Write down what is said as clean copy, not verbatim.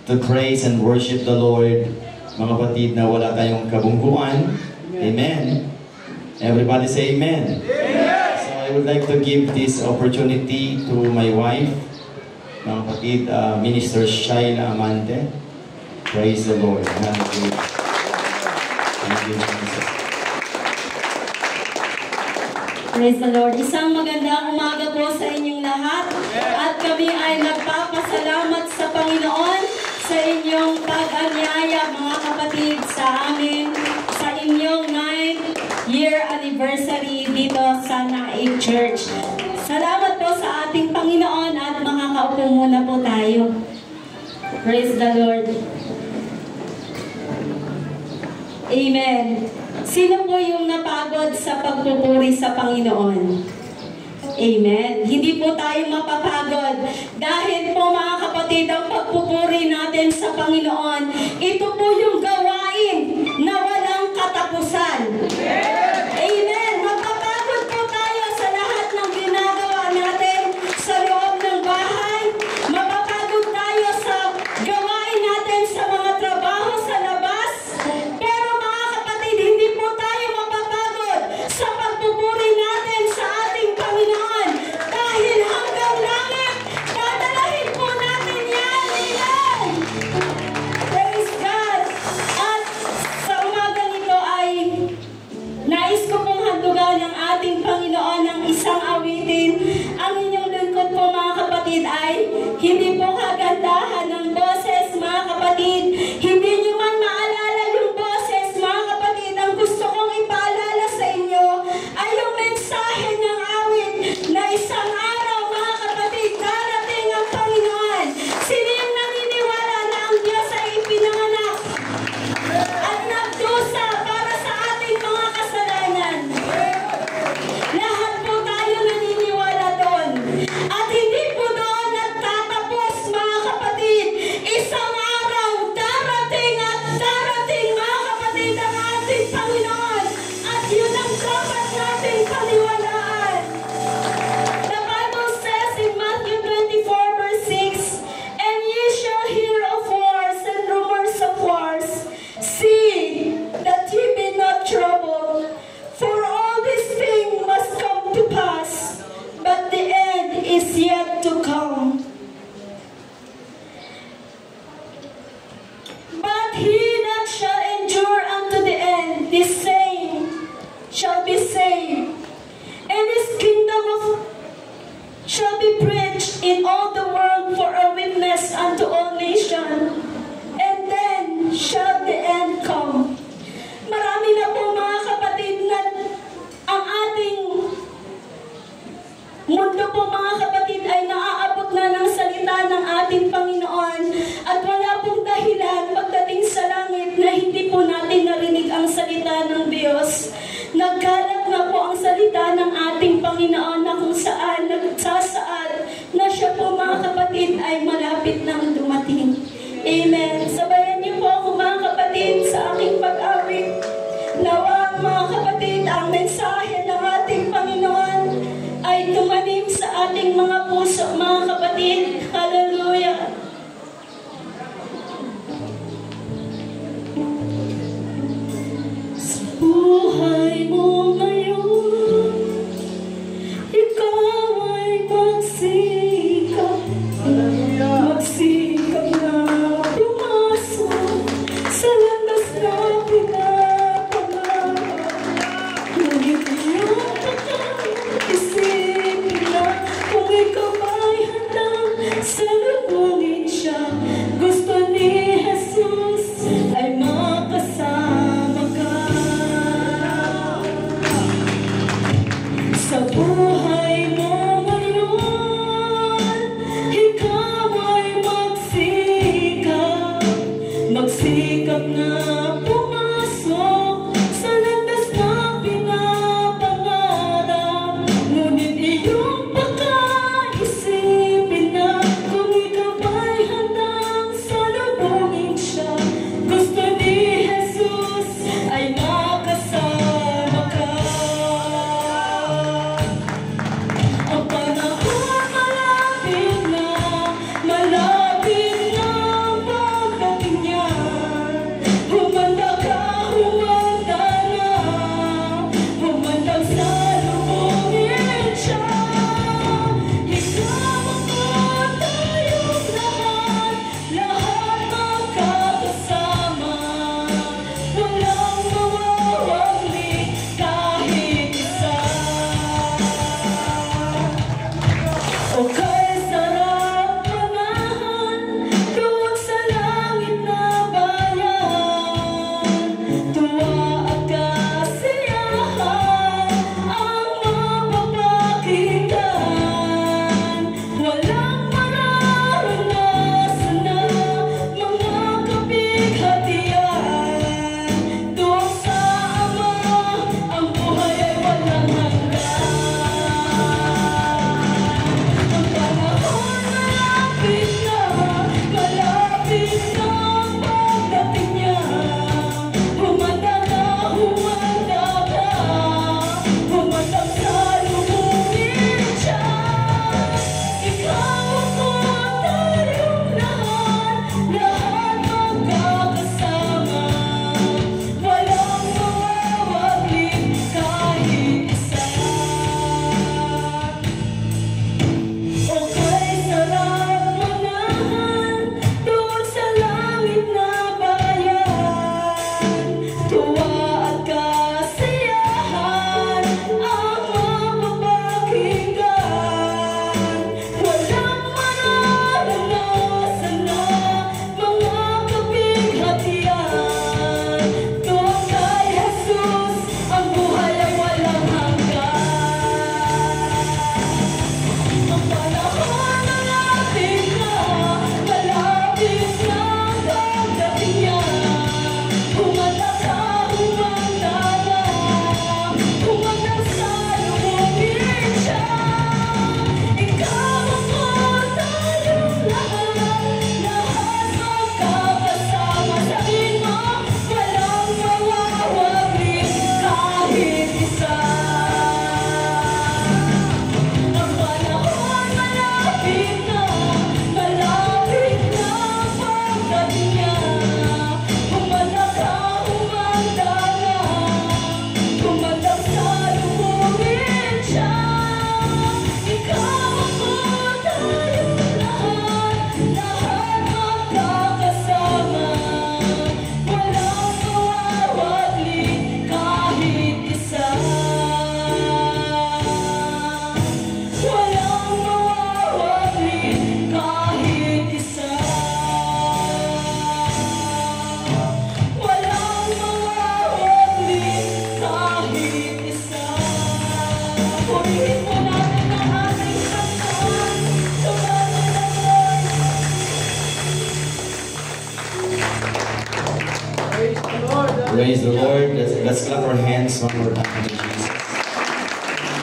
to praise and worship the Lord. Mga kapatid na wala tayong kabungguan. Amen. Everybody say amen. Amen. So I would like to give this opportunity to my wife, mga kapatid, Minister Shaila Amante. Praise the Lord. Hallelujah. Thank you, Jesus. Praise the Lord. Isang magandang umaga po sa inyong lahat. At kami ay nagpapasalamat sa Panginoon sa inyong pag-anyaya, mga kapatid, sa amin, sa inyong 9th year anniversary dito sa Naik Church. Salamat po sa ating Panginoon at makakaupo muna po tayo. Praise the Lord. Amen. Sino po yung napagod sa pagpupuri sa Panginoon? Amen. Hindi po tayo mapapagod dahil po, mga kapatid, ang pagpupuri natin sa Panginoon, ito po yung gawain na walang katapusan. Amen. Mapapagod po tayo sa lahat ng ginagawa natin sa loob ng bahay. Mapapagod tayo sa gawain natin sa mga trabaho sa labas. Pero mga kapatid, hindi po tayo mapapagod sa pagpupuri natin sa ating Panginoon. Dahil hanggang langit, dadalahin po natin yan. Amen. Praise God. At sa umaga nito ay nais ko pong handugan ng ating Panginoon ng isang awitin. Ang inyong lingkod po, mga kapatid, ay hindi po kagandahan ng boses, mga kapatid. Hindi nyo man maalala yung boses, mga kapatid. Ang gusto kong ipaalala sa inyo ay yung mensahe ng awit na isang araw, mga kapatid, darating ang Panginoon. Sino yung naniniwala na ang Diyos ay ipinanganak at nagdusa para sa ating mga kasalanan? Lahat po tayo naniniwala doon. At hindi po doon nagtatapos, mga kapatid. Isang araw, darating at darating, mga kapatid, ang ating Panginoon. At yun ang dapat nating paniwalaan. The Bible says in Matthew 24 verse 6, "And ye shall hear of wars and rumors of wars. See that ye be not troubled, for all these things must come to pass, but the end is yet to come. But he that shall endure unto the end, the same shall be saved. And his kingdom shall be preached in all the world for a witness unto all nations, and then shall the end come." Marami na po, mga kapatid, na ang ating mundo po, mga kapatid, ay naaabot na ng salita ng ating Panginoon. At wala pong dahilan pagdating sa langit na hindi po natin narinig ang salita ng Diyos. Nagkalat na po ang salita ng ating Panginoon na kung saan nagsasaad na siya po, mga kapatid, ay malapit nang dumating. Amen. Sabayan niyo po ako, mga kapatid, sa aking pag-awit. Nawang, mga kapatid, ang mensahe ng ating Panginoon ay tumanim sa ating mga puso, mga kapatid. Hallelujah. Sa buhay mo ngayon, ikaw ay magsikap. Magsikap na pumasok sa landas na pinapangarap. Ngunit iyong isipin na kung ikaw ay handang salubungin siya. Gusto ni Jesus ay makasama ka. Sa buhay mo ngayon, ikaw ay magsikap. Magsikap na pumasok sa landas na pinapangarap. Ngunit iyong pagkaisipin na kung ikaw ay handang salubungin siya. Gusto ni Jesus ay makasama ka. Ang panahon malapit na Praise the Lord. Let's clap our hands one more time to Jesus.